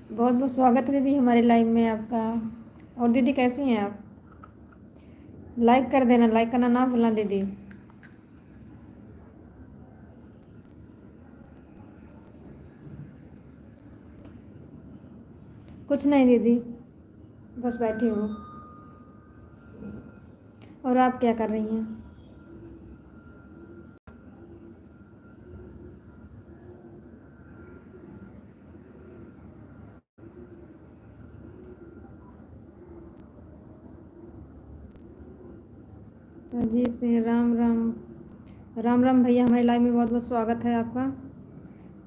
बहुत बहुत स्वागत है दीदी हमारे लाइव में आपका। और दीदी कैसी हैं आप? लाइक कर देना, लाइक करना ना भूलना दीदी। कुछ नहीं दीदी, बस बैठी हूँ। और आप क्या कर रही हैं? अजीत सिंह, राम राम। राम राम भैया, हमारे लाइव में बहुत बहुत स्वागत है आपका।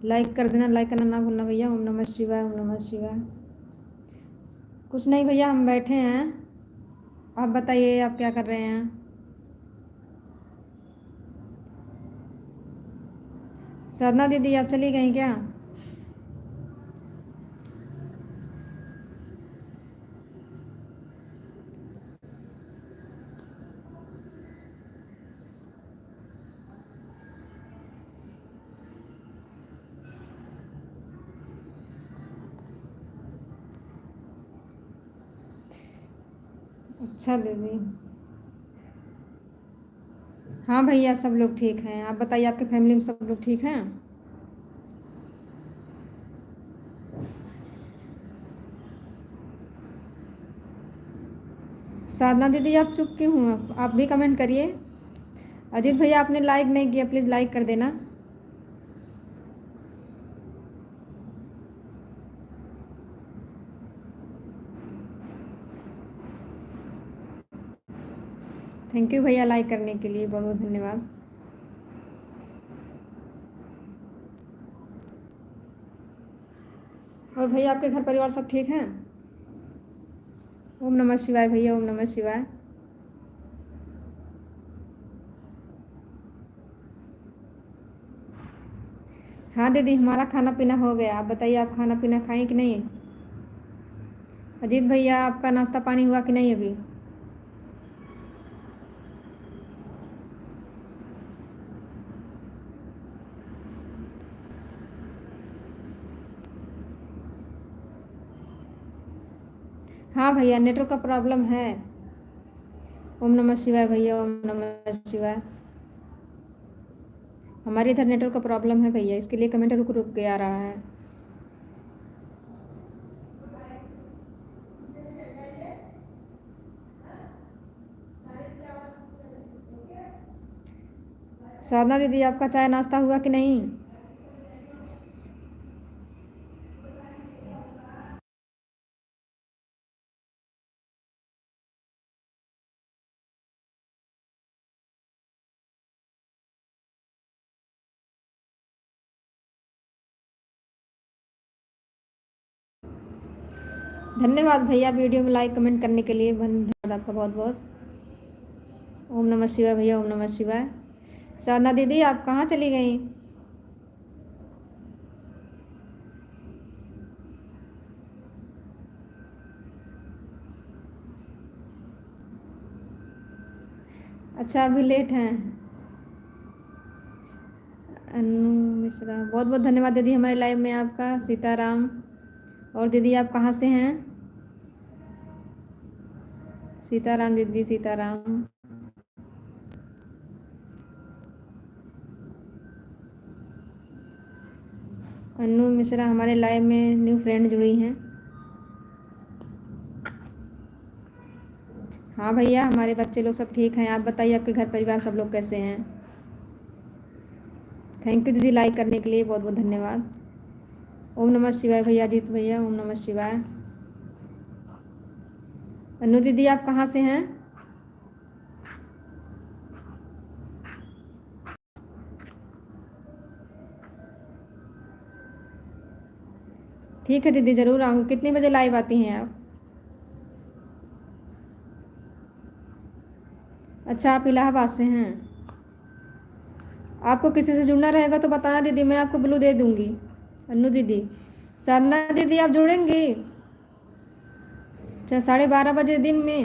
लाइक कर देना, लाइक करना ना भूलना भैया। ओम नमः शिवाय, ओम नमः शिवाय। कुछ नहीं भैया, हम बैठे हैं। आप बताइए, आप क्या कर रहे हैं? साधना दीदी, आप चली गई क्या? अच्छा दीदी। हाँ भैया, सब लोग ठीक हैं। आप बताइए, आपके फैमिली में सब लोग ठीक हैं? साधना दीदी, आप चुप क्यों हुआ? आप भी कमेंट करिए। अजीत भैया, आपने लाइक नहीं किया, प्लीज़ लाइक कर देना। थैंक यू भैया, लाइक करने के लिए बहुत बहुत धन्यवाद। और भैया, आपके घर परिवार सब ठीक हैं? ओम नमः शिवाय भैया, ओम नमः शिवाय। हाँ दीदी, हमारा खाना पीना हो गया। आप बताइए, आप खाना पीना खाएं कि नहीं? अजीत भैया, आपका नाश्ता पानी हुआ कि नहीं अभी? हाँ भैया, नेटवर्क का प्रॉब्लम है। ओम नमः शिवाय भैया, ओम नमः शिवाय। हमारे इधर नेटवर्क का प्रॉब्लम है भैया, इसके लिए कमेंट रुक रुक के आ रहा है। साधना दीदी, आपका चाय नाश्ता हुआ कि नहीं? धन्यवाद भैया, वीडियो में लाइक कमेंट करने के लिए धन्यवाद आपका बहुत बहुत। ओम नमः शिवाय भैया, ओम नमः शिवाय। साधना दीदी, आप कहाँ चली गई? अच्छा, अभी लेट हैं। अनु मिश्रा, बहुत बहुत धन्यवाद दीदी हमारे लाइव में आपका। सीताराम। और दीदी, आप कहाँ से हैं? सीताराम दीदी, सीताराम। अनु मिश्रा, हमारे लाइव में न्यू फ्रेंड जुड़ी हैं। हाँ भैया, हमारे बच्चे लोग सब ठीक हैं। आप बताइए, आपके घर परिवार सब लोग कैसे हैं? थैंक यू दीदी, लाइक करने के लिए बहुत बहुत धन्यवाद। ओम नमः शिवाय भैया, जीत भैया, ओम नमः शिवाय। अनु दीदी, आप कहाँ से हैं? ठीक है दीदी, ज़रूर आऊँगी। कितने बजे लाइव आती हैं आप? अच्छा, आप इलाहाबाद से हैं। आपको किसी से जुड़ना रहेगा तो बताना दीदी, मैं आपको ब्लू दे दूँगी। अनु दीदी। साधना दीदी, आप जुड़ेंगी? अच्छा, 12:30 बजे दिन में?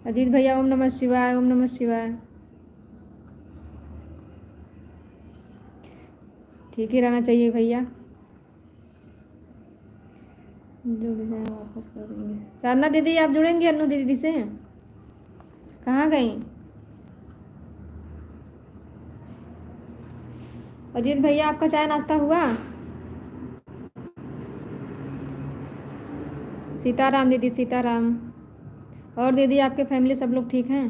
अजीत भैया, ओम नमः शिवाय, ओम नमः शिवाय। ठीक ही रहना चाहिए भैया। जुड़ जाए वापस कर देंगे। साधना दीदी आप जुड़ेंगे अन्नू दीदी से? कहाँ गई? अजीत भैया आपका चाय नाश्ता हुआ? सीताराम दीदी सीताराम। और दीदी आपके फैमिली सब लोग ठीक हैं?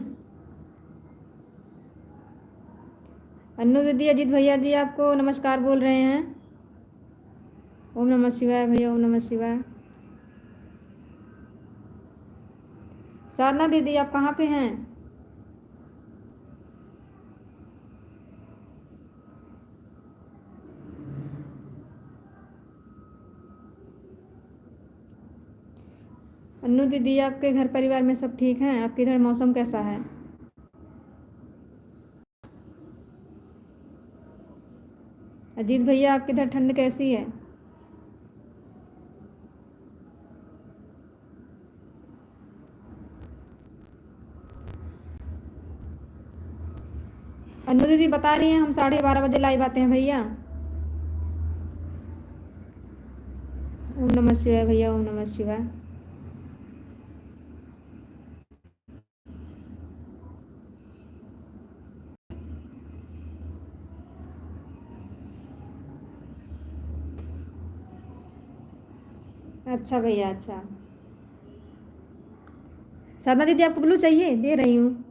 अन्नू दीदी अजीत भैया जी आपको नमस्कार बोल रहे हैं। ओम नमः शिवाय भैया, ओम नमः शिवाय। साधना दीदी आप कहाँ पे हैं? अन्नू दीदी आपके घर परिवार में सब ठीक हैं? आपके इधर मौसम कैसा है? अजीत भैया आपके इधर ठंड कैसी है? अन्नू दीदी बता रही हैं हम 12:30 बजे लाइव आते हैं भैया। ओम नमः शिवाय भैया, ओम नमः शिवाय। अच्छा भैया अच्छा। साधना दीदी आपको ब्लू चाहिए? दे रही हूँ।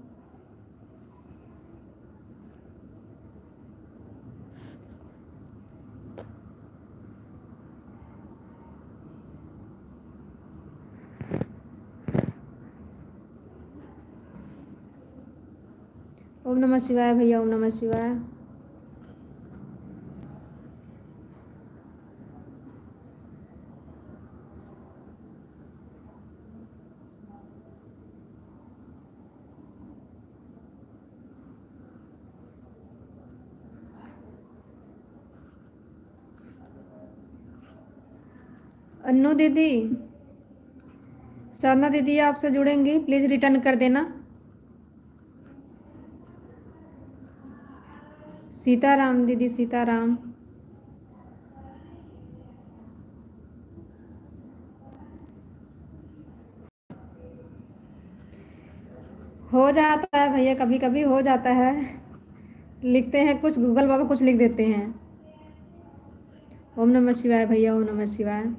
ओम नमः शिवाय भैया, ओम नमः शिवाय। अन्नू दीदी, साधना दीदी आपसे जुड़ेंगी, प्लीज़ रिटर्न कर देना। सीताराम दीदी सीताराम। हो जाता है भैया, कभी कभी हो जाता है। लिखते हैं कुछ, गूगल बाबा कुछ लिख देते हैं। ओम नमः शिवाय भैया, ओम नमः शिवाय।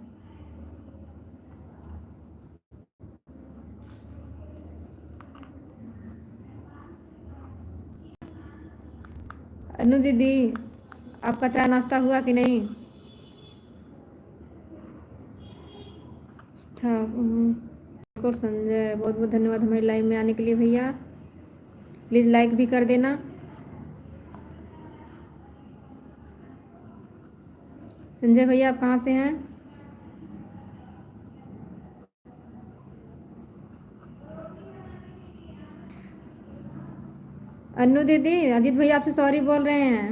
अनु दीदी आपका चाय नाश्ता हुआ कि नहीं? ठाकुर संजय बहुत बहुत धन्यवाद हमारे लाइव में आने के लिए भैया। प्लीज़ लाइक भी कर देना। संजय भैया आप कहाँ से हैं? अन्नू दीदी अजीत भैया आपसे सॉरी बोल रहे हैं।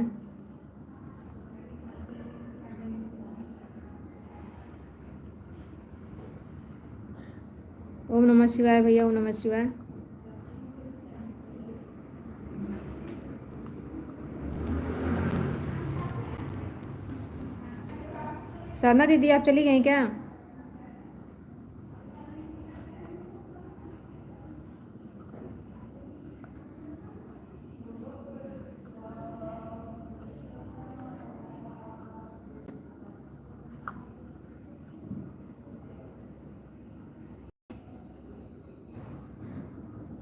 ओम नमः शिवाय भैया, ओम नमः शिवाय। साधना दीदी आप चली गई क्या?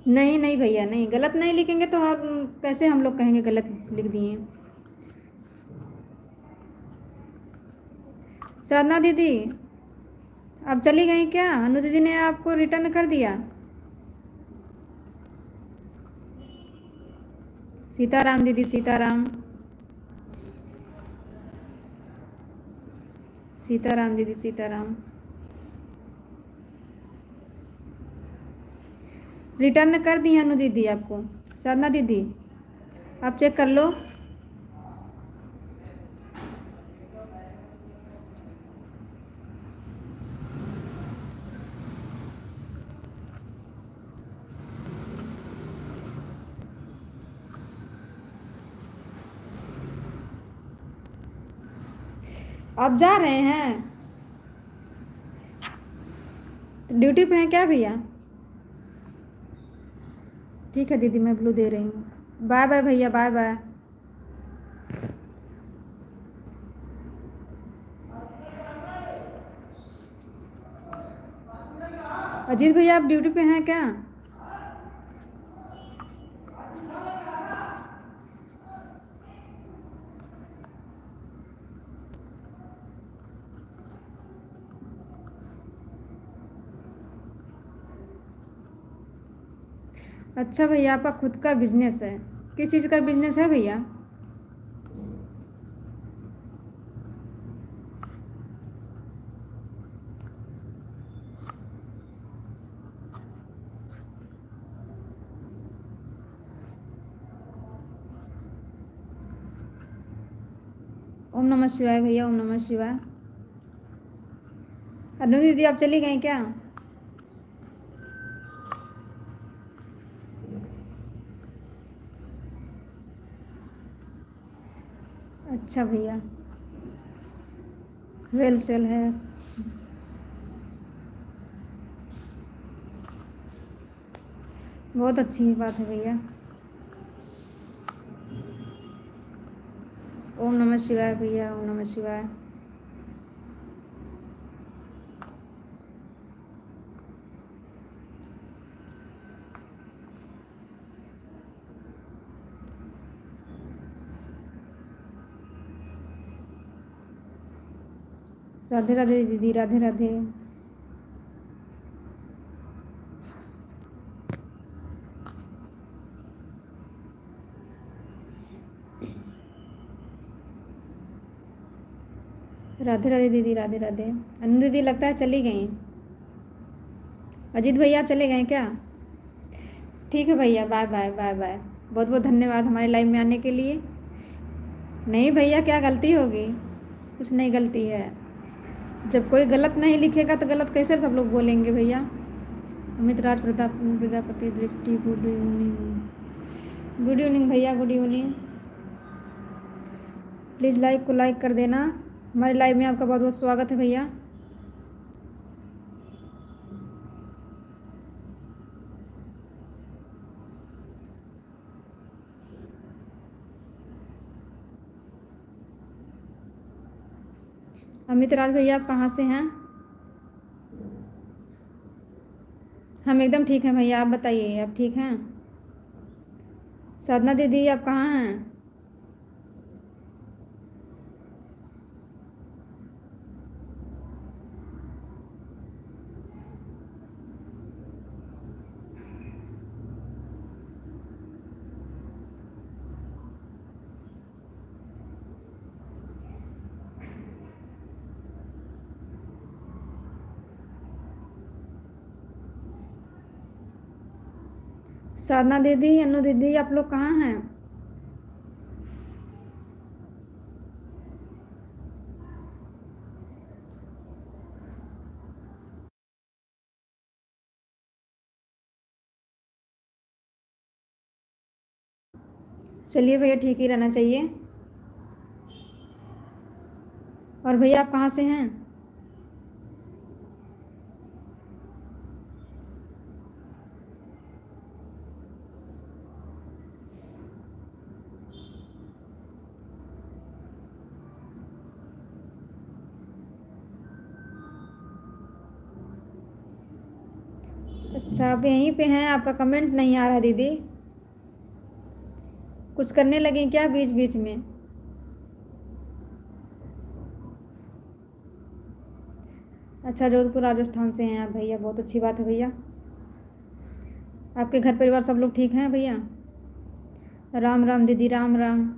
नहीं नहीं भैया नहीं, गलत नहीं लिखेंगे तो हम कैसे हम लोग कहेंगे गलत लिख दिए। साधना दीदी आप चली गई क्या? अनु दीदी ने आपको रिटर्न कर दिया? सीताराम दीदी सीताराम। सीताराम दीदी सीताराम। रिटर्न कर दी अनु दीदी आपको। साधना दीदी आप चेक कर लो। आप जा रहे हैं तो ड्यूटी पे हैं क्या भैया? ठीक है दीदी, मैं ब्लू दे रही हूँ। बाय बाय भैया, बाय बाय। अजीत भैया आप ड्यूटी पे हैं क्या? अच्छा भैया, आपका खुद का बिजनेस है? किस चीज़ का बिजनेस है भैया? ओम नमः शिवाय भैया, ओम नमः शिवाय। अनु दीदी आप चली गई क्या? अच्छा भैया, वेल सेल है। बहुत अच्छी बात है भैया। ओम नमः शिवाय भैया, ओम नमः शिवाय। राधे राधे दीदी, राधे राधे। राधे राधे दीदी, राधे राधे। अनु दीदी लगता है चली गई। अजीत भैया आप चले गए क्या? ठीक है भैया, बाय बाय, बाय बाय। बहुत बहुत धन्यवाद हमारे लाइव में आने के लिए। नहीं भैया, क्या गलती होगी? कुछ नहीं गलती है। जब कोई गलत नहीं लिखेगा तो गलत कैसे सब लोग बोलेंगे भैया? अमित राज प्रताप प्रजापति दृष्टि, गुड इवनिंग। गुड इवनिंग भैया, गुड इवनिंग। प्लीज़ लाइक को लाइक कर देना। हमारे लाइव में आपका बहुत बहुत स्वागत है भैया। अमित राज भैया आप कहाँ से हैं? हम एकदम ठीक हैं भैया, आप बताइए आप ठीक हैं? साधना दीदी आप कहाँ हैं? साधना दीदी, अनु दीदी आप लोग कहाँ हैं? चलिए भैया, ठीक ही रहना चाहिए। और भैया आप कहाँ से हैं? अच्छा, आप यहीं पे हैं? आपका कमेंट नहीं आ रहा दीदी। कुछ करने लगे क्या बीच बीच में? अच्छा, जोधपुर राजस्थान से हैं आप भैया, बहुत अच्छी बात है भैया। आपके घर परिवार सब लोग ठीक हैं भैया? राम राम दीदी, राम राम।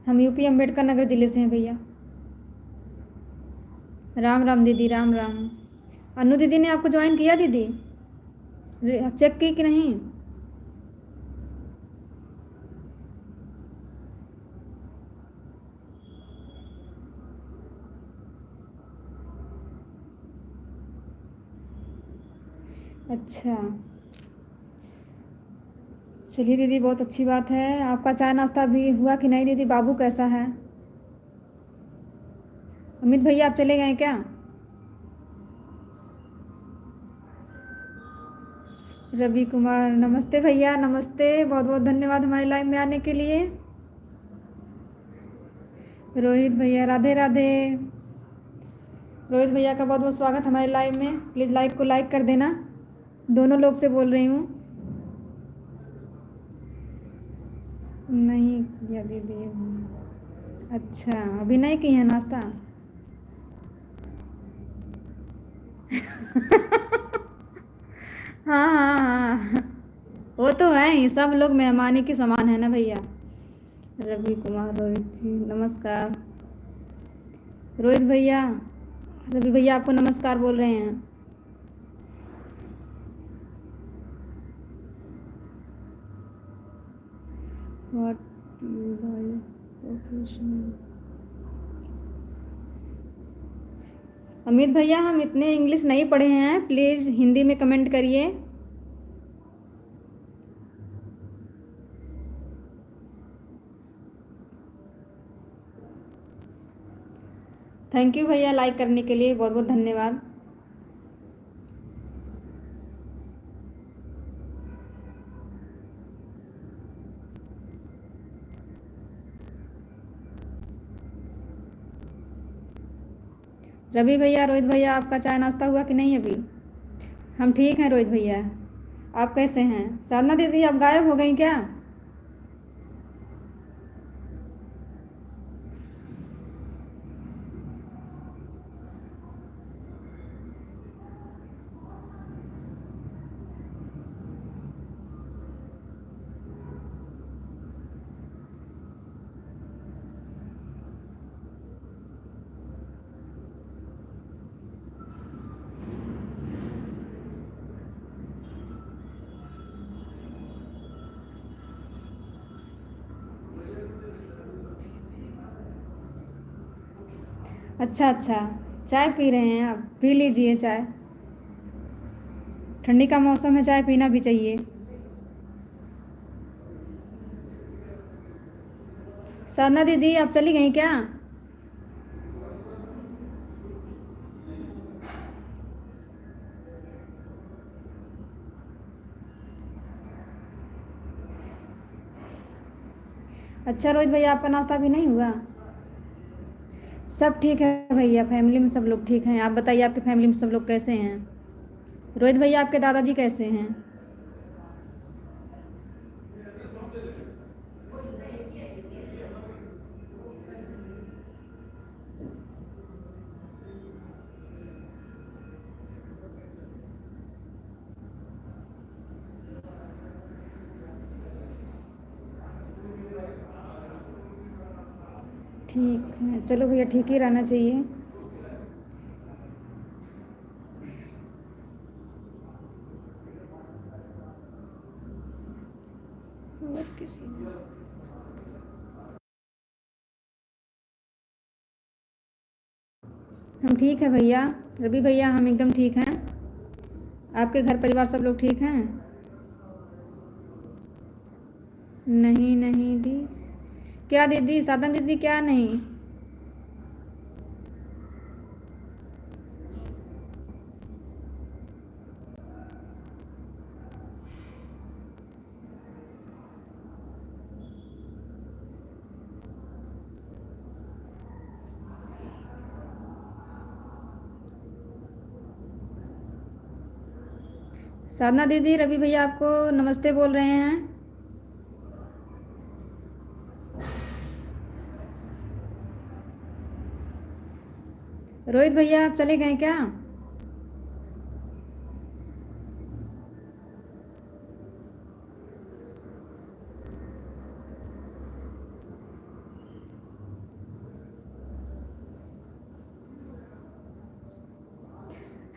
हम यूपी अम्बेडकर नगर ज़िले से हैं भैया। राम राम दीदी, राम राम। अनु दीदी ने आपको ज्वाइन किया दीदी? चेक की कि नहीं? अच्छा, चलिए दीदी, बहुत अच्छी बात है। आपका चाय नाश्ता भी हुआ कि नहीं दीदी? बाबू कैसा है? अमित भैया आप चले गए क्या? रवि कुमार, नमस्ते भैया, नमस्ते, बहुत बहुत धन्यवाद हमारे लाइव में आने के लिए। रोहित भैया, राधे राधे। रोहित भैया का बहुत बहुत स्वागत हमारे लाइव में। प्लीज़ लाइव को लाइक कर देना। दोनों लोग से बोल रही हूँ। नहीं किया दीदी। अच्छा, अभी नहीं की है नाश्ता? हाँ हाँ हाँ, वो तो है ही, सब लोग मेहमानी के समान है ना भैया। रवि कुमार, रोहित जी नमस्कार। रोहित भैया, रवि भैया आपको नमस्कार बोल रहे हैं। What you by professional. Amit भैया, हम इतने इंग्लिश नहीं पढ़े हैं, प्लीज़ हिंदी में कमेंट करिए। थैंक यू भैया, लाइक करने के लिए बहुत बहुत धन्यवाद। रवि भैया, रोहित भैया, आपका चाय नाश्ता हुआ कि नहीं अभी? हम ठीक हैं रोहित भैया, आप कैसे हैं? साधना दीदी आप गायब हो गई क्या? अच्छा अच्छा, चाय पी रहे हैं आप? पी लीजिए चाय, ठंडी का मौसम है, चाय पीना भी चाहिए। साधना दीदी आप चली गई क्या? अच्छा रोहित भैया, आपका नाश्ता भी नहीं हुआ? सब ठीक है भैया, फैमिली में सब लोग ठीक हैं। आप बताइए, आपकी फैमिली में सब लोग कैसे हैं? रोहित भैया, आपके दादाजी कैसे हैं? ठीक है, चलो भैया, ठीक ही रहना चाहिए। और किसी हम ठीक है भैया। रवि भैया हम एकदम ठीक हैं। आपके घर परिवार सब लोग ठीक हैं? नहीं नहीं दी, क्या दीदी? साधना दीदी क्या नहीं? साधना दीदी, रवि भैया आपको नमस्ते बोल रहे हैं। रोहित भैया आप चले गए क्या?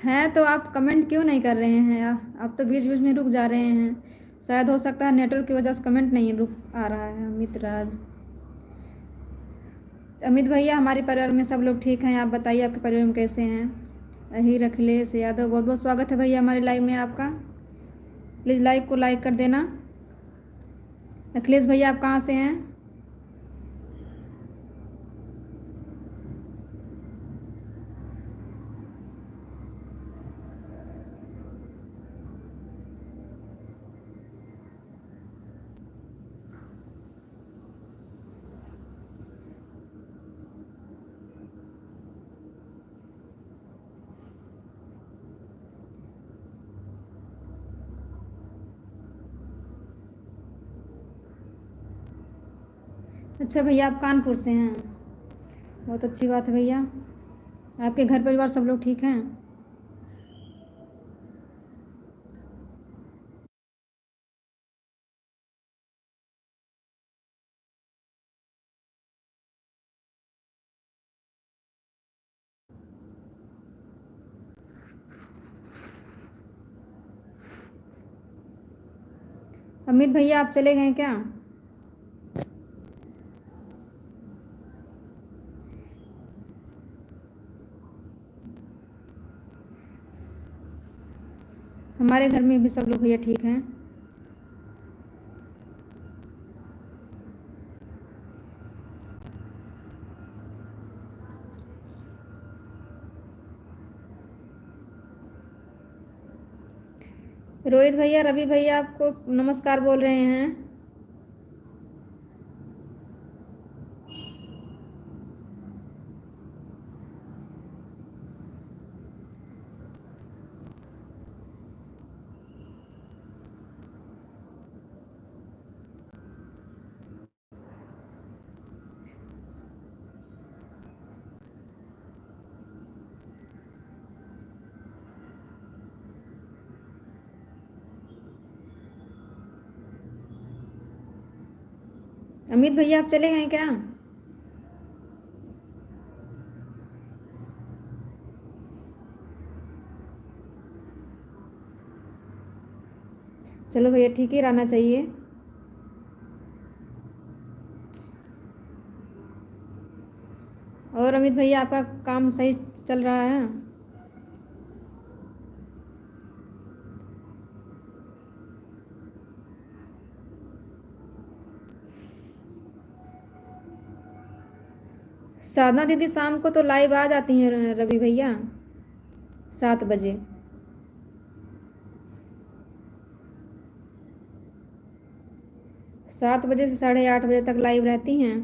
हैं तो आप कमेंट क्यों नहीं कर रहे हैं? आप तो बीच बीच में रुक जा रहे हैं। शायद हो सकता है नेटवर्क की वजह से कमेंट नहीं रुक आ रहा है। अमित राज, अमित भैया, हमारे परिवार में सब लोग ठीक हैं। आप बताइए, आपके परिवार में कैसे हैं? अहिर अखिलेश यादव, बहुत बहुत स्वागत है भैया हमारे लाइव में आपका। प्लीज़ लाइव को लाइक कर देना। अखिलेश भैया आप कहाँ से हैं? अच्छा भैया आप कानपुर से हैं, बहुत अच्छी बात है भैया। आपके घर परिवार सब लोग ठीक हैं? अमित भैया आप चले गए क्या? हमारे घर में भी सब लोग भैया ठीक हैं। रोहित भैया रवि भैया आपको नमस्कार बोल रहे हैं। अमित भैया आप चले गए क्या? चलो भैया ठीक ही रहना चाहिए। और अमित भैया आपका काम सही चल रहा है? साधना दीदी शाम को तो लाइव आ जाती हैं रवि भैया, 7 बजे। 7 बजे से 8:30 बजे तक लाइव रहती हैं।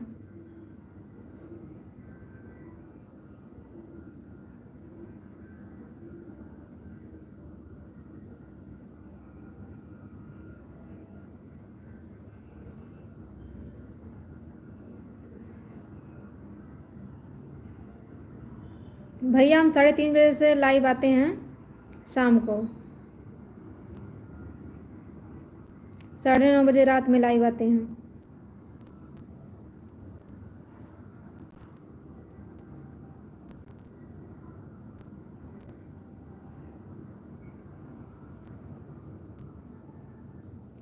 भैया हम 3:30 बजे से लाइव आते हैं शाम को। 9:30 बजे रात में लाइव आते हैं।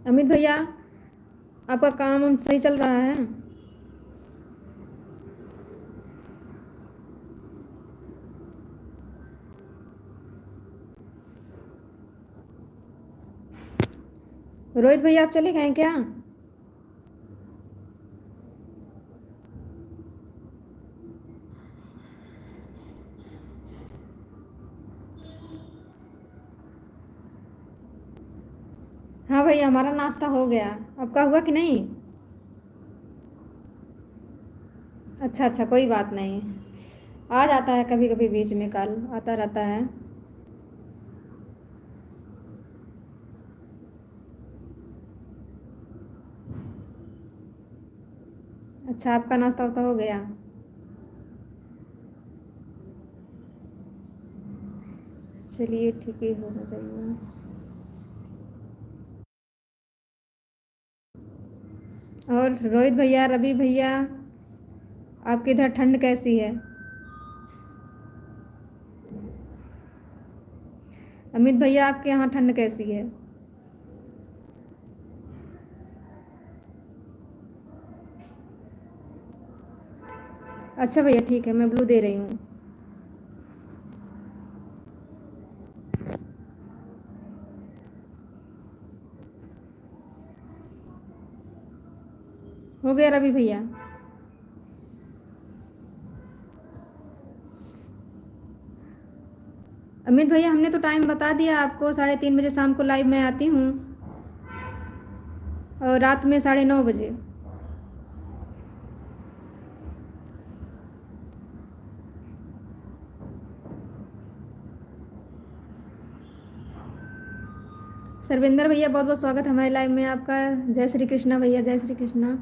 अमित भैया आपका काम सही चल रहा है? रोहित भैया आप चले गए क्या? हाँ भैया हमारा नाश्ता हो गया, आपका हुआ कि नहीं? अच्छा अच्छा कोई बात नहीं, आ जाता है कभी कभी बीच में, कॉल आता रहता है। अच्छा आपका नाश्ता वास्ता हो गया? चलिए ठीक ही होना चाहिए। और रोहित भैया रवि भैया आपके इधर ठंड कैसी है? अमित भैया आपके यहाँ ठंड कैसी है? अच्छा भैया ठीक है, मैं ब्लू दे रही हूँ। हो गया रवि भैया? अमित भैया हमने तो टाइम बता दिया आपको, 3:30 बजे शाम को लाइव में आती हूँ और रात में 9:30 बजे। सर्वेंद्र भैया बहुत बहुत स्वागत है हमारे लाइव में आपका। जय श्री कृष्णा भैया, जय श्री कृष्णा।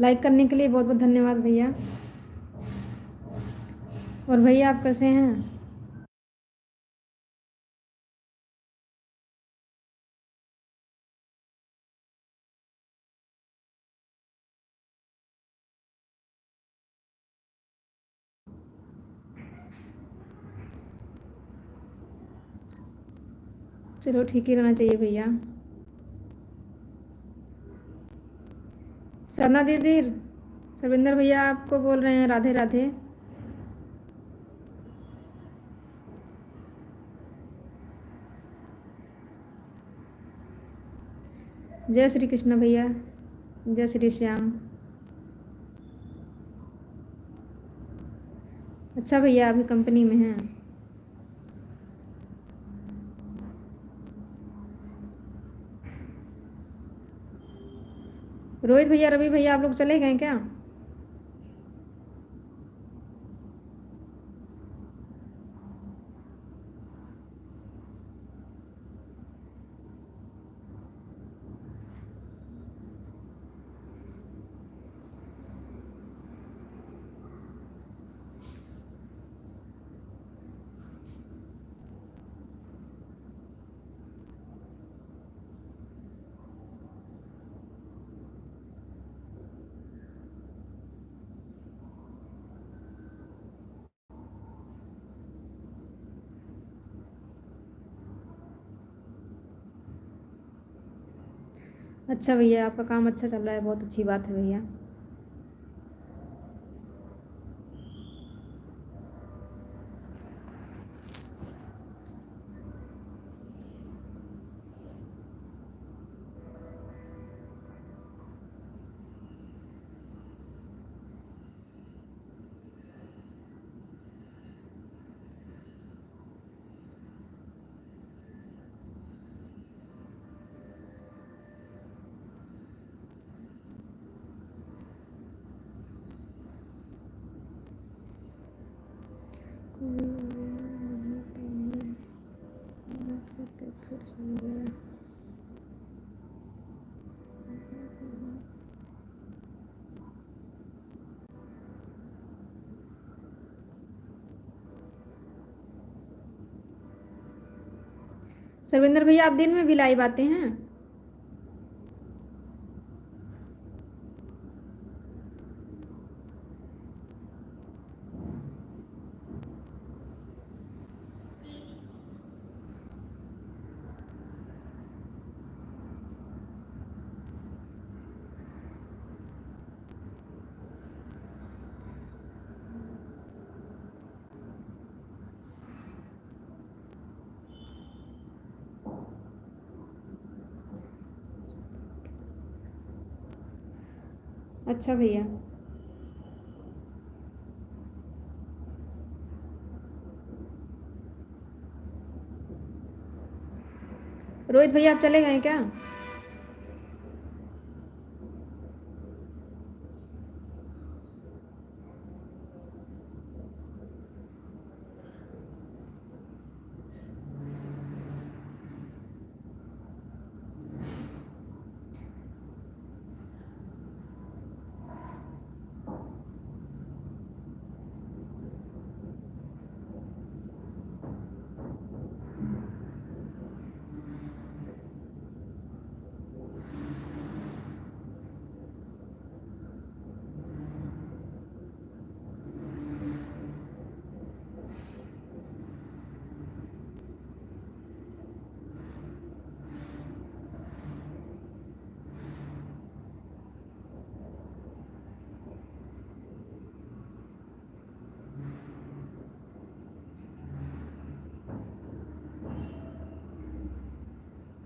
लाइक करने के लिए बहुत बहुत धन्यवाद भैया। और भैया आप कैसे हैं? चलो ठीक ही रहना चाहिए भैया। सरना दीदी, सर्विंदर भैया आपको बोल रहे हैं राधे राधे। जय श्री कृष्ण भैया, जय श्री श्याम। अच्छा भैया अभी कंपनी में हैं। रोहित भैया, रवि भैया आप लोग चले गए क्या? अच्छा भैया, आपका काम अच्छा चल रहा है, बहुत अच्छी बात है भैया। सर्विंदर भैया आप दिन में भी लाइव आते हैं? अच्छा भैया। रोहित भैया आप चले गए क्या?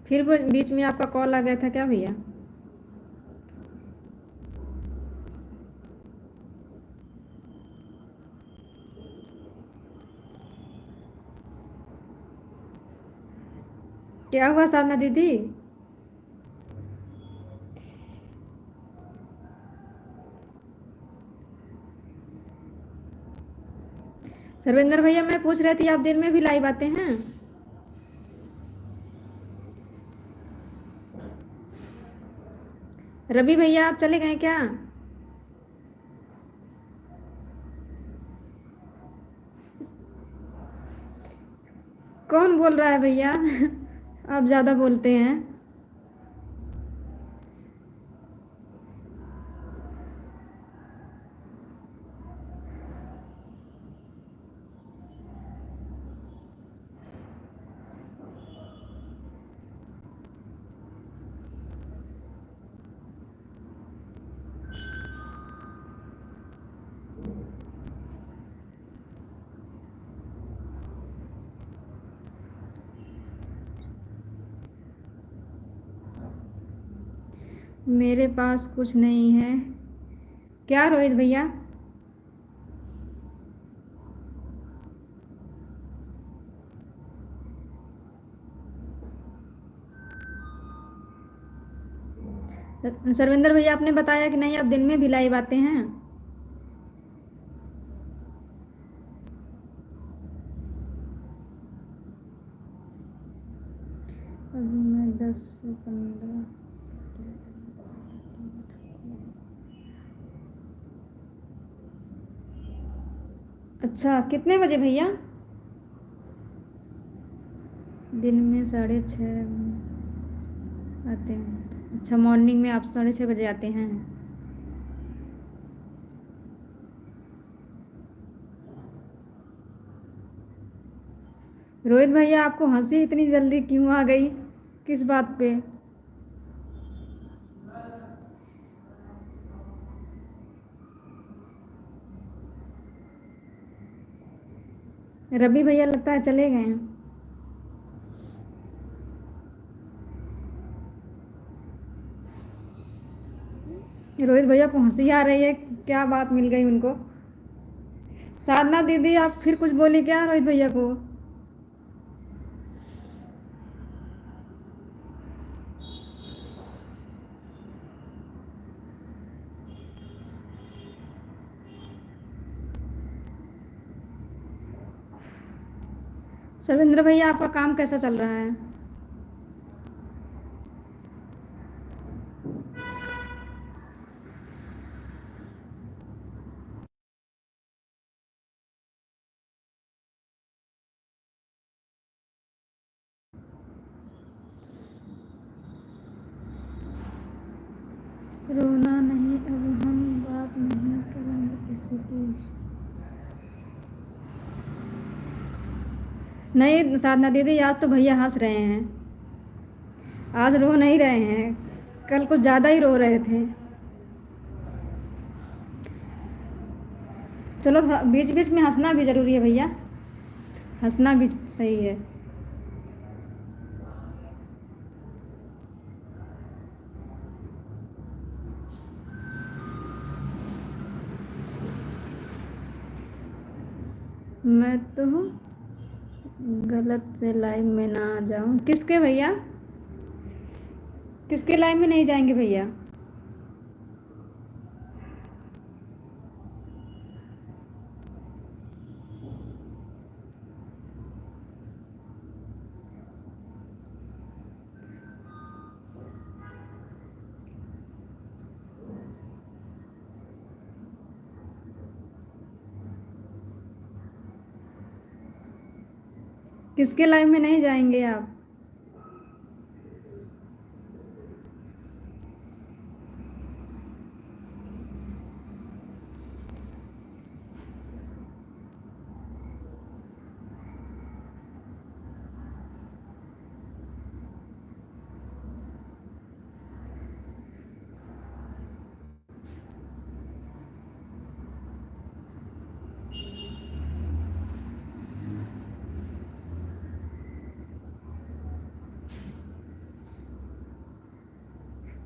फिर वो बीच में आपका कॉल आ गया था क्या भैया? क्या हुआ साधना दीदी? सर्वेंद्र भैया मैं पूछ रही थी आप दिन में भी लाइव आते हैं? रवि भैया आप चले गए क्या? कौन बोल रहा है भैया? आप ज़्यादा बोलते हैं। मेरे पास कुछ नहीं है। क्या रोहित भैया? सर्वेंद्र भैया आपने बताया कि नहीं आप दिन में भी लाइव आते हैं। अभी मैं 10 से 15। अच्छा कितने बजे भैया? दिन में 6:30 आते हैं। अच्छा मॉर्निंग में आप 6:30 बजे आते हैं। रोहित भैया आपको हंसी इतनी जल्दी क्यों आ गई? किस बात पे? रवि भैया लगता है चले गए हैं। रोहित भैया को हंसी आ रही है, क्या बात मिल गई उनको? साधना दीदी आप फिर कुछ बोली क्या रोहित भैया को? सर्वेंद्र भैया आपका काम कैसा चल रहा है? रोना नहीं, अब हम बात नहीं करेंगे किसी की। नहीं साधना दीदी आज तो भैया हंस रहे हैं। आज रो नहीं रहे हैं। कल कुछ ज़्यादा ही रो रहे थे। चलो थोड़ा बीच बीच में हंसना भी ज़रूरी है भैया। हंसना भी सही है। मैं तो गलत से लाइव में ना आ जाऊं। किसके भैया? किसके लाइव में नहीं जाएंगे भैया? किसके लाइव में नहीं जाएंगे आप?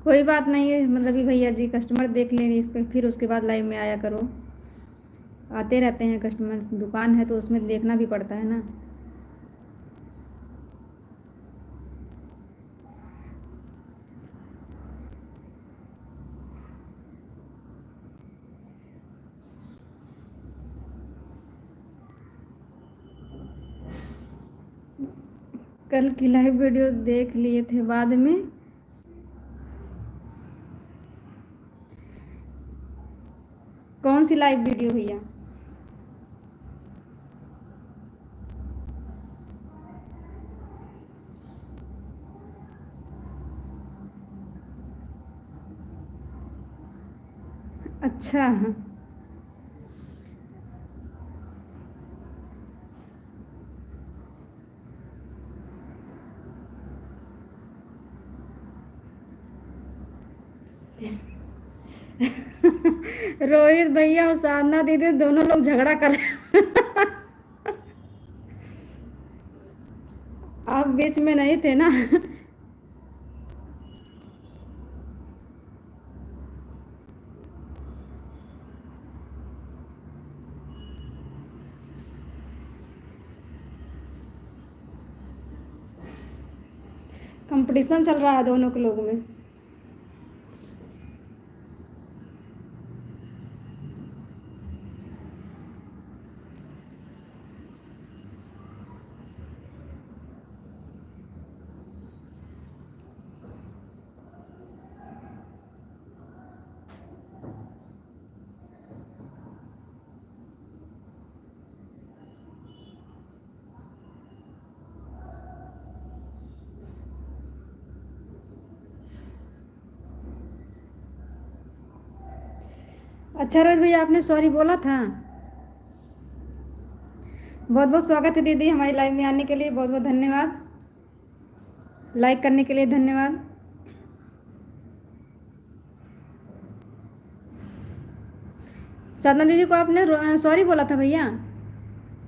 कोई बात नहीं है रवि भैया जी, कस्टमर देख लें इस पे, फिर उसके बाद लाइव में आया करो। आते रहते हैं कस्टमर, दुकान है तो उसमें देखना भी पड़ता है ना। कल की लाइव वीडियो देख लिए थे बाद में। कौन सी लाइव वीडियो भैया? अच्छा। रोहित भैया और साधना दीदी दोनों लोग झगड़ा कर रहे हैं। आप बीच में नहीं थे ना। कंपटीशन चल रहा है दोनों के लोगों में। अच्छा रोहित भैया, आपने सॉरी बोला था। बहुत बहुत स्वागत है दीदी हमारी लाइव में आने के लिए, बहुत बहुत धन्यवाद। लाइक करने के लिए धन्यवाद। साधना दीदी को आपने सॉरी बोला था भैया।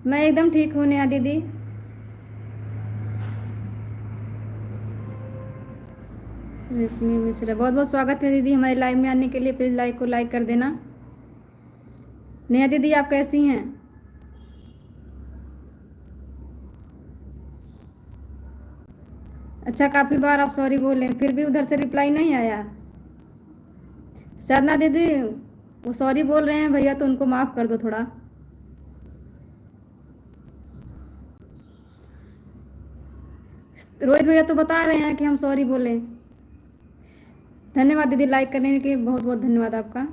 मैं एकदम ठीक हूँ नेहा दीदी। रश्मि मिश्रा, बहुत बहुत स्वागत है दीदी हमारे लाइव में आने के लिए, प्लीज़ लाइक को लाइक कर देना। नेहा दीदी आप कैसी हैं? अच्छा, काफ़ी बार आप सॉरी बोले फिर भी उधर से रिप्लाई नहीं आया। साधना दीदी वो सॉरी बोल रहे हैं भैया तो उनको माफ़ कर दो थोड़ा। रोहित भैया तो बता रहे हैं कि हम सॉरी बोले। धन्यवाद दीदी, लाइक करने के लिए बहुत बहुत धन्यवाद आपका।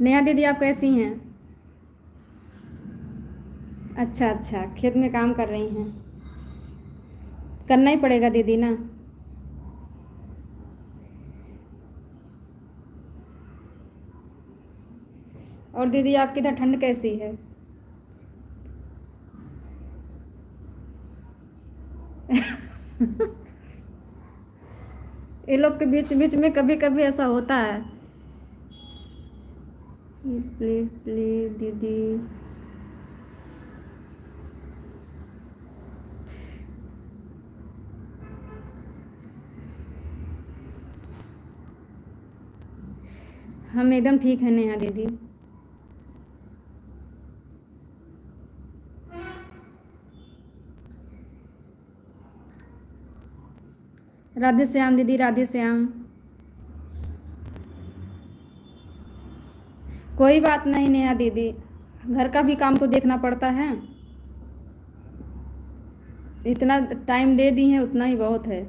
नेहा दीदी आप कैसी हैं? अच्छा अच्छा, खेत में काम कर रही हैं। करना ही पड़ेगा दीदी ना। और दीदी आपकी इधर ठंड कैसी है? ये लोग के बीच बीच में कभी कभी ऐसा होता है। प्लीज प्लीज दीदी। हम एकदम ठीक है नेहा दीदी। राधे श्याम दीदी, राधे श्याम। कोई बात नहीं नेहा दीदी, घर का भी काम तो देखना पड़ता है। इतना टाइम दे दी है उतना ही बहुत है।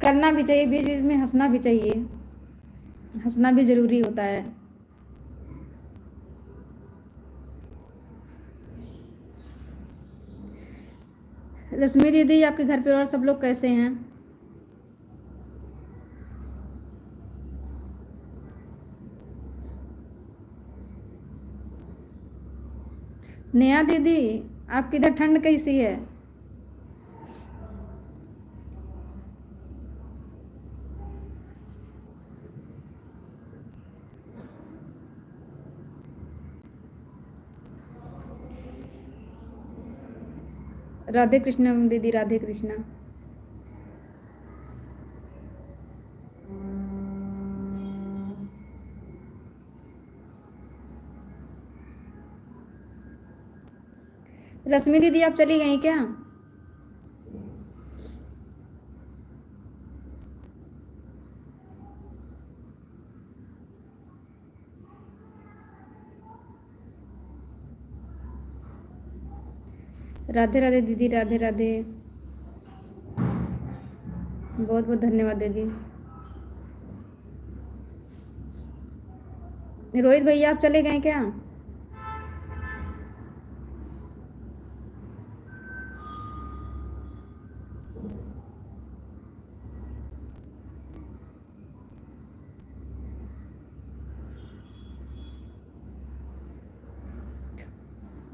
करना भी चाहिए, बीच बीच में हंसना भी चाहिए, हंसना भी ज़रूरी होता है। रश्मि दीदी आपके घर पे और सब लोग कैसे हैं? नेहा दीदी आपकी इधर ठंड कैसी है? राधे कृष्णा दीदी, राधे कृष्णा। रश्मि दीदी आप चली गई क्या? राधे राधे दीदी, राधे राधे, बहुत बहुत धन्यवाद दीदी। रोहित भैया आप चले गए क्या?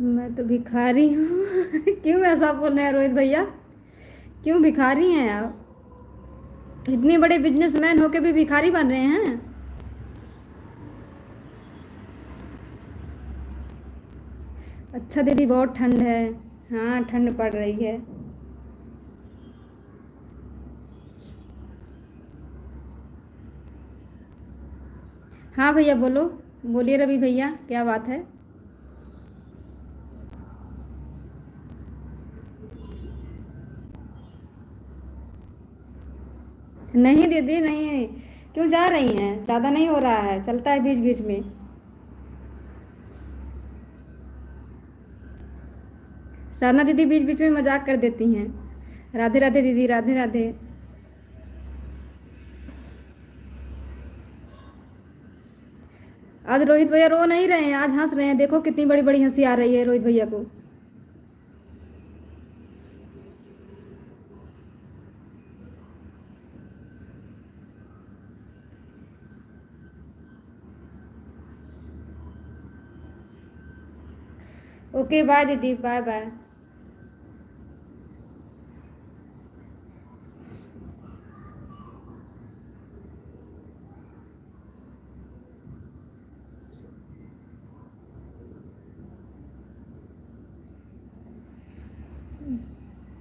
मैं तो भिखारी हूँ। क्यों ऐसा बोल रहे हैं रोहित भैया? क्यों भिखारी हैं आप? इतने बड़े बिजनेसमैन होके भी भिखारी बन रहे हैं? अच्छा दीदी, बहुत ठंड है। हाँ, ठंड पड़ रही है। हाँ भैया बोलो, बोलिए रवि भैया, क्या बात है? नहीं दीदी नहीं, क्यों जा रही हैं? ज़्यादा नहीं हो रहा है, चलता है बीच बीच में। साधना दीदी बीच बीच में मजाक कर देती हैं। राधे राधे दीदी, राधे राधे। आज रोहित भैया रो नहीं रहे हैं, आज हंस रहे हैं। देखो कितनी बड़ी बड़ी हंसी आ रही है रोहित भैया को। ओके बाय दीदी, बाय बाय।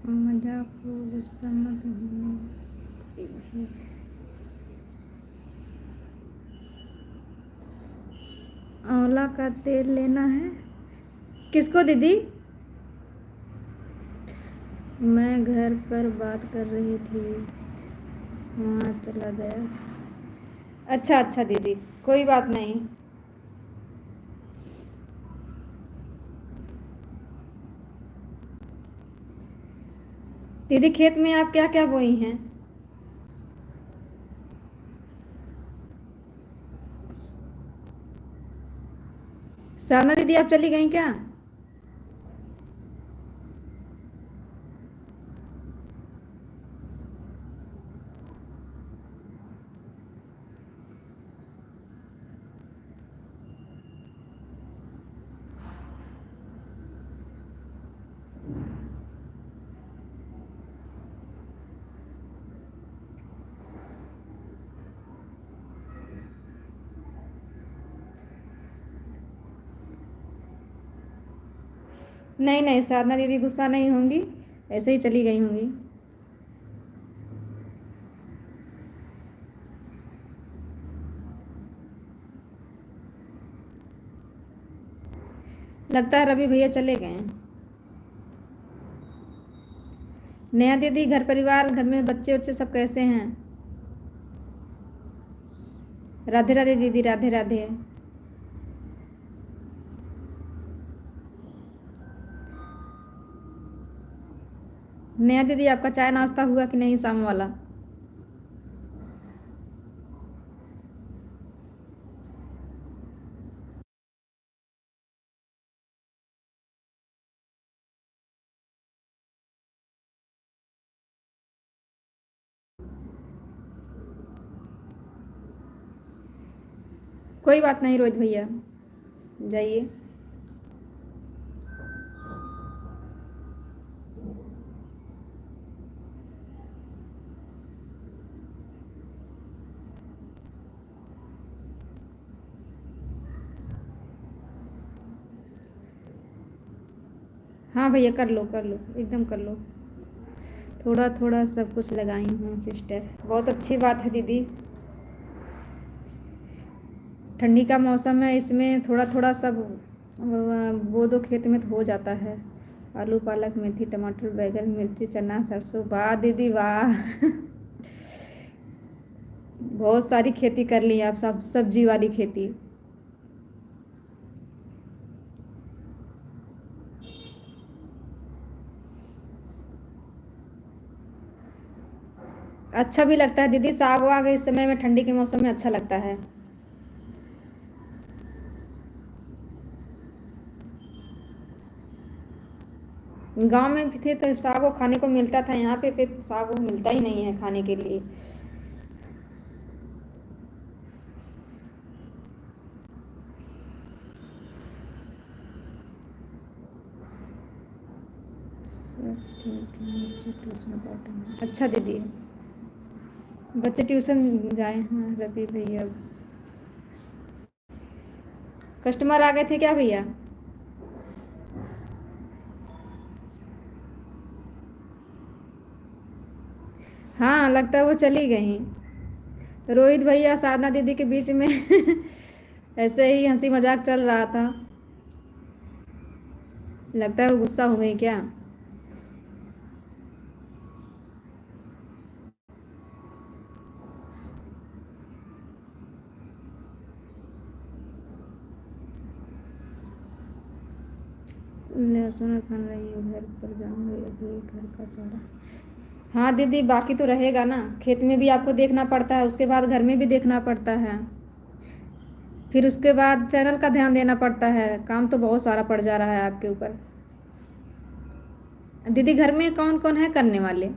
मजाक को गुस्सा मत होने। आंवला का तेल लेना है किसको दीदी? मैं घर पर बात कर रही थी, वहाँ चला गया। अच्छा अच्छा दीदी, कोई बात नहीं। दीदी खेत में आप क्या क्या बोई हैं? साधना दीदी आप चली गई क्या? नहीं नहीं, साधना दीदी गुस्सा नहीं होंगी, ऐसे ही चली गई होंगी। लगता है रवि भैया चले गए हैं। नया दीदी, घर परिवार, घर में बच्चे उच्चे सब कैसे हैं? राधे राधे दीदी, राधे राधे। नया दीदी आपका चाय नाश्ता हुआ कि नहीं शाम वाला? कोई बात नहीं रोहित भैया, जाइए। हाँ भैया, कर लो कर लो, एकदम कर लो। थोड़ा थोड़ा सब कुछ लगाई हूँ सिस्टर, बहुत अच्छी बात है दीदी। ठंडी का मौसम है, इसमें थोड़ा थोड़ा सब बो दो, खेत में तो हो जाता है। आलू, पालक, मेथी, टमाटर, बैगन, मिर्ची, चना, सरसों। वाह दीदी वाह बहुत सारी खेती कर ली आप, सब सब्जी वाली खेती। अच्छा भी लगता है दीदी, साग वाग इस समय में ठंडी के मौसम में अच्छा लगता है। गांव में भी थे तो साग वो खाने को मिलता था, यहाँ पे साग वो मिलता ही नहीं है खाने के लिए। सब ठीक है, बच्चे ट्यूशन पढ़ते हैं। अच्छा दीदी, बच्चे ट्यूशन जाए हैं रवि भैया। कस्टमर आ गए थे क्या भैया? हाँ लगता है वो चली गई। रोहित भैया साधना दीदी के बीच में ऐसे ही हंसी मजाक चल रहा था, लगता है वो गुस्सा हो गई क्या? लहसुन खान रही है, घर पर जाऊंगी अभी घर का सारा। हाँ दीदी, बाकी तो रहेगा ना, खेत में भी आपको देखना पड़ता है, उसके बाद घर में भी देखना पड़ता है, फिर उसके बाद चैनल का ध्यान देना पड़ता है। काम तो बहुत सारा पड़ जा रहा है आपके ऊपर। दीदी घर में कौन कौन है करने वाले?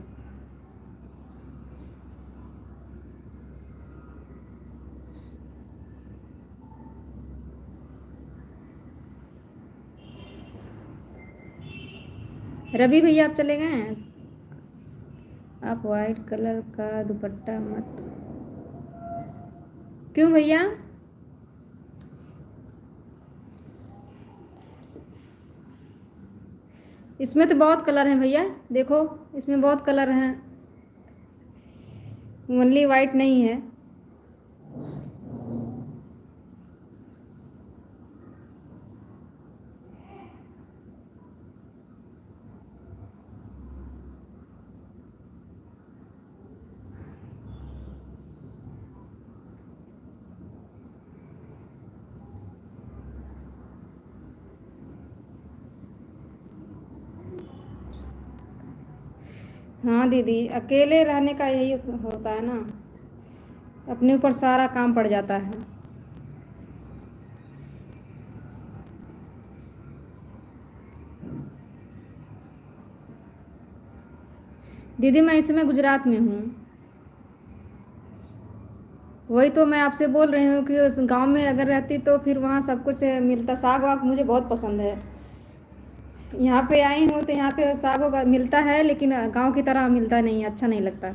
रवि भैया आप चले गए हैं? आप वाइट कलर का दुपट्टा मत। क्यों भैया? इसमें तो बहुत कलर हैं भैया, देखो इसमें बहुत कलर हैं, ओनली वाइट नहीं है। हाँ दीदी, अकेले रहने का यही होता है ना, अपने ऊपर सारा काम पड़ जाता है। दीदी मैं इस समय गुजरात में हूँ। वही तो मैं आपसे बोल रही हूँ कि उस गांव में अगर रहती तो फिर वहाँ सब कुछ मिलता, साग वाग मुझे बहुत पसंद है। यहाँ पे आई हूँ तो यहाँ पे साग वाग मिलता है, लेकिन गांव की तरह मिलता नहीं, अच्छा नहीं लगता।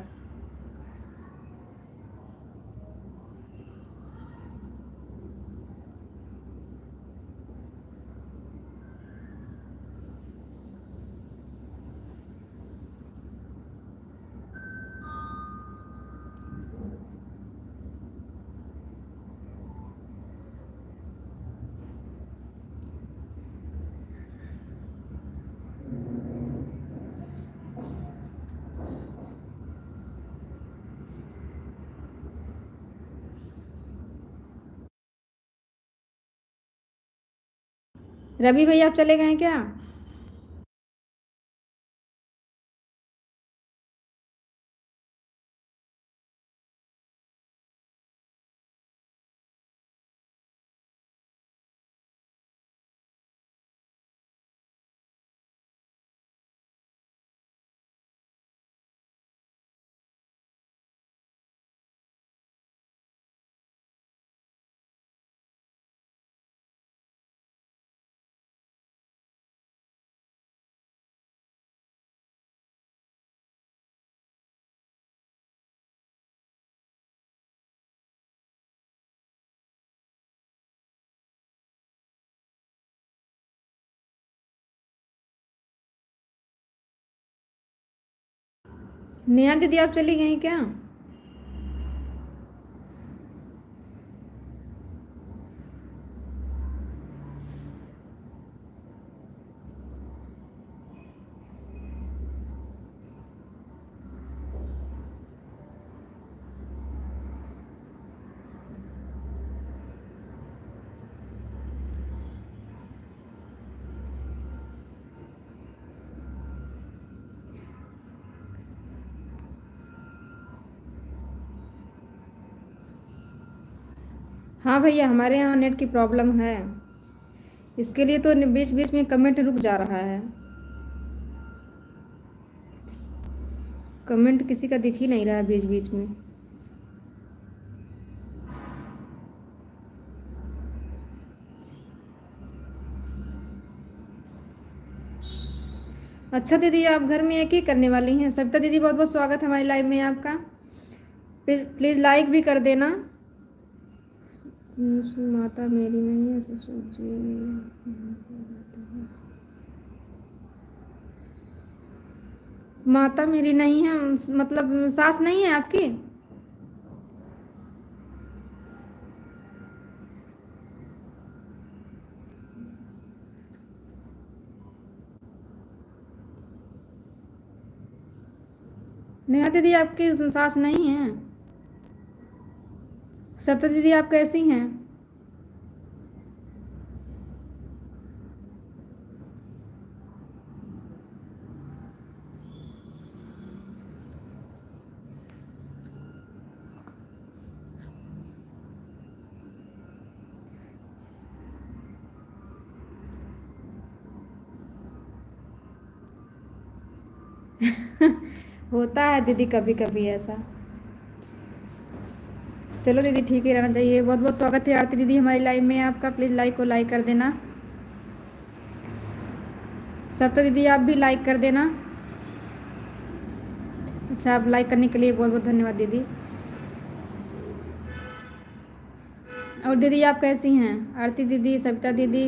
रवि भैया आप चले गए हैं क्या? नेहा दीदी आप चली गई क्या? हाँ भैया, हमारे यहाँ नेट की प्रॉब्लम है, इसके लिए तो बीच बीच में कमेंट रुक जा रहा है। कमेंट किसी का दिख ही नहीं रहा है बीच बीच में। अच्छा दीदी, आप घर में एक ही करने वाली हैं? सविता दीदी बहुत बहुत स्वागत है हमारी लाइव में आपका। प्लीज़ प्लीज़ लाइक भी कर देना। माता मेरी नहीं है, ससुर जी। माता मेरी नहीं है मतलब सास नहीं है आपकी? नेहा दीदी आपकी सास नहीं है? सविता दीदी आप कैसी हैं? होता है दीदी कभी कभी ऐसा। चलो दीदी, ठीक ही रहना चाहिए। बहुत बहुत स्वागत है आरती दीदी हमारी लाइव में आपका। प्लीज़ लाइक को लाइक कर देना। सविता दीदी आप भी लाइक कर देना। अच्छा, आप लाइक करने के लिए बहुत बहुत धन्यवाद दीदी। और दीदी आप कैसी हैं? आरती दीदी, सविता दीदी।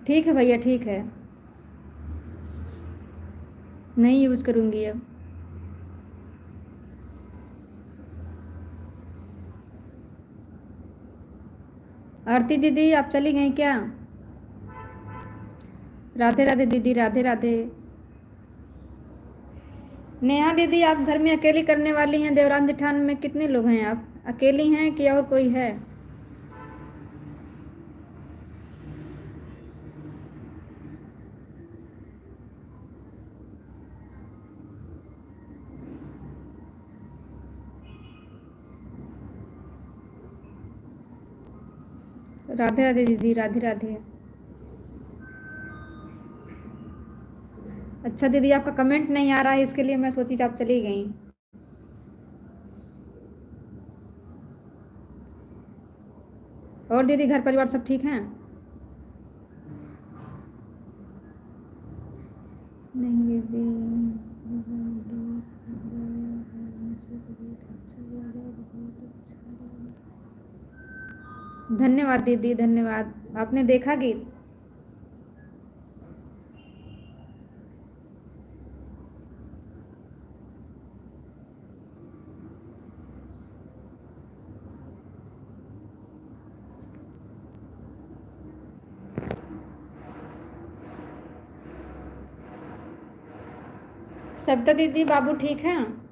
ठीक है भैया, ठीक है, नहीं यूज करूँगी अब। आरती दीदी आप चली गई क्या? राधे राधे दीदी, राधे राधे। नेहा दीदी आप घर में अकेली करने वाली हैं? देवरान जेठान में कितने लोग हैं? आप अकेली हैं कि और कोई है? राधे राधे दीदी, राधे राधे। अच्छा दीदी, आपका कमेंट नहीं आ रहा है, इसके लिए मैं सोची आप चली गई। और दीदी घर परिवार सब ठीक हैं? नहीं दीदी, धन्यवाद दीदी, धन्यवाद। आपने देखा गीत? सविता दीदी बाबू ठीक हैं?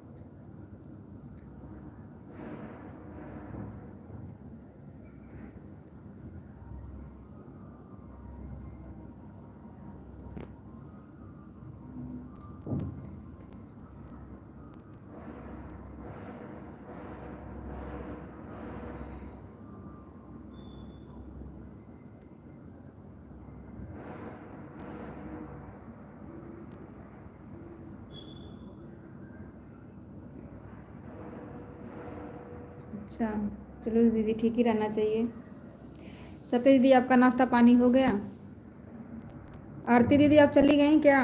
अच्छा, चलो दीदी, ठीक ही रहना चाहिए। सविता दीदी आपका नाश्ता पानी हो गया? आरती दीदी आप चली गई क्या?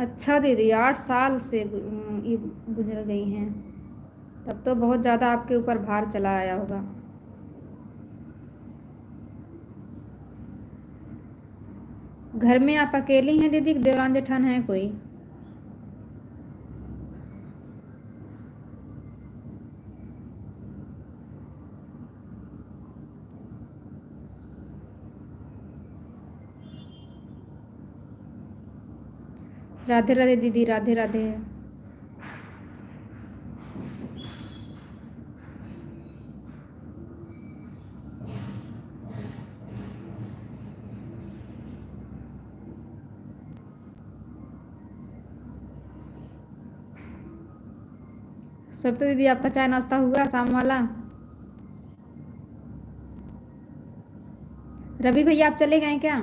अच्छा दीदी, 8 साल से ये गुजर गई हैं, तब तो बहुत ज़्यादा आपके ऊपर भार चला आया होगा। घर में आप अकेली हैं दीदी, देवरान जेठान है कोई? राधे राधे दीदी, राधे राधे। सब तो दीदी आपका चाय नाश्ता हुआ शाम वाला? रवि भैया आप चले गए क्या?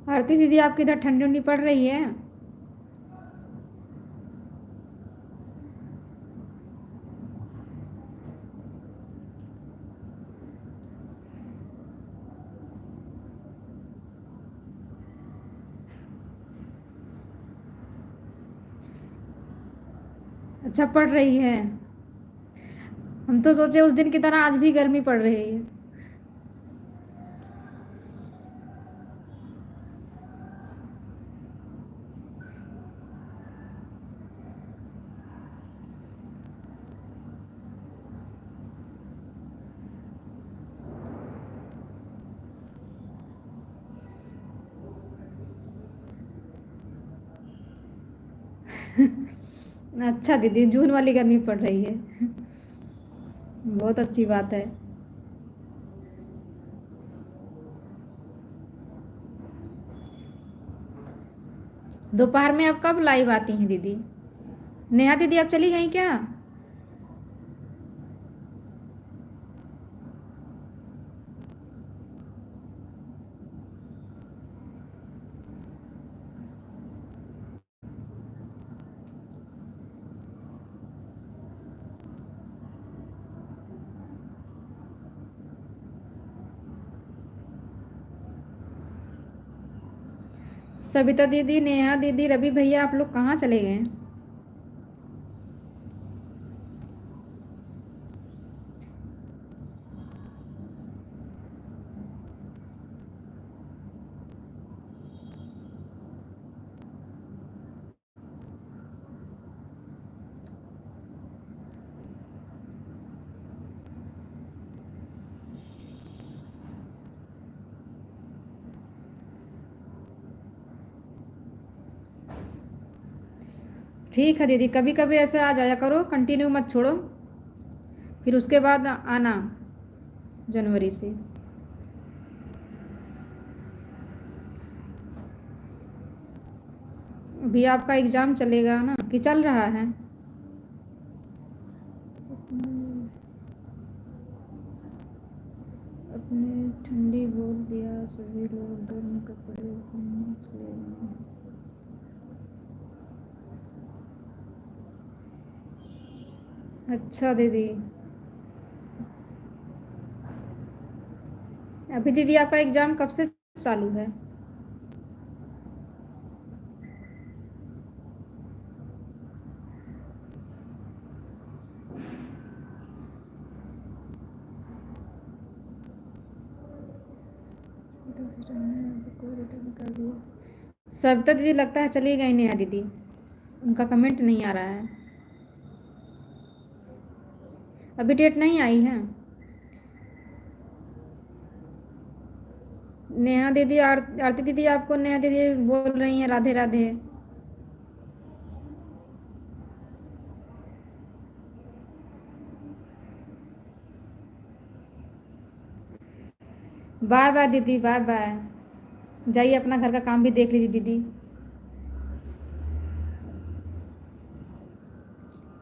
आरती दीदी आपकी इधर ठंडी उंडी पड़ रही है? अच्छा पड़ रही है। हम तो सोचे उस दिन की तरह आज भी गर्मी पड़ रही है। अच्छा दीदी, जून वाली गर्मी पड़ रही है। बहुत अच्छी बात है। दोपहर में आप कब लाइव आती हैं दीदी? नेहा दीदी आप चली गई क्या? सविता दीदी, नेहा दीदी, रवि भैया आप लोग कहाँ चले गए? ठीक है दीदी, कभी कभी ऐसे आ जाया करो, कंटिन्यू मत छोड़ो। फिर उसके बाद आना जनवरी से। अभी आपका एग्ज़ाम चलेगा ना कि चल रहा है? अपने ठंडी बोल दिया, सभी लोग गर्म कपड़े पहनने चले गए। अच्छा दीदी। अभी दीदी आपका एग्ज़ाम कब से चालू है? सविता दीदी लगता है चली गई नेहा दीदी, उनका कमेंट नहीं आ रहा है, अभी डेट नहीं आई है। नेहा दीदी आरती दीदी आपको नेहा दीदी बोल रही हैं राधे राधे। बाय बाय दीदी, बाय बाय, जाइए अपना घर का काम भी देख लीजिए दीदी।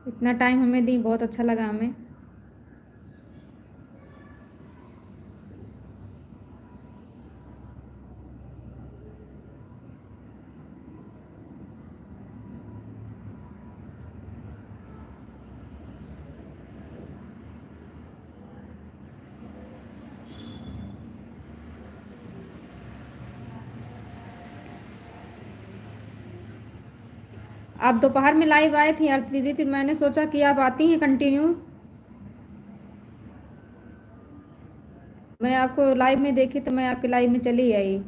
इतना टाइम हमें दी, बहुत अच्छा लगा हमें। आप दोपहर में लाइव आए थी आरती दीदी, थी मैंने सोचा कि आप आती हैं कंटिन्यू, मैं आपको लाइव में देखी तो मैं आपके लाइव में चली आई।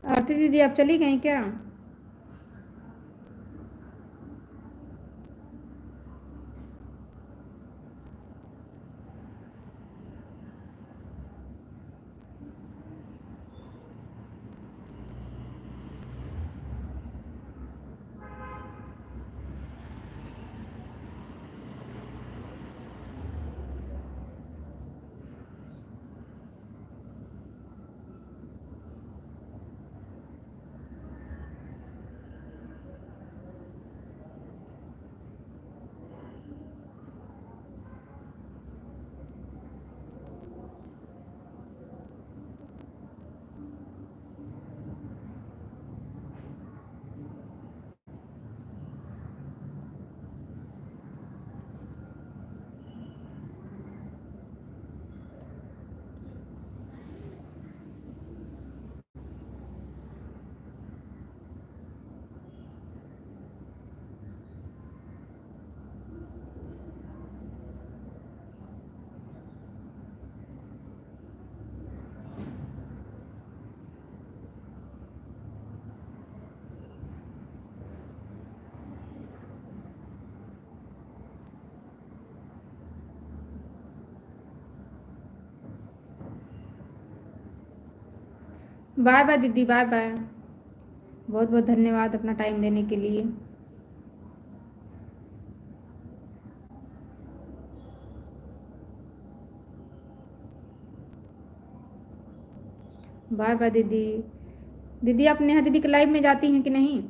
आरती दीदी आप चली गई क्या? बाय बाय दीदी, बाय बाय, बहुत बहुत धन्यवाद अपना टाइम देने के लिए। बाय बाय दीदी। दीदी आप नेहा दीदी के लाइव में जाती हैं कि नहीं?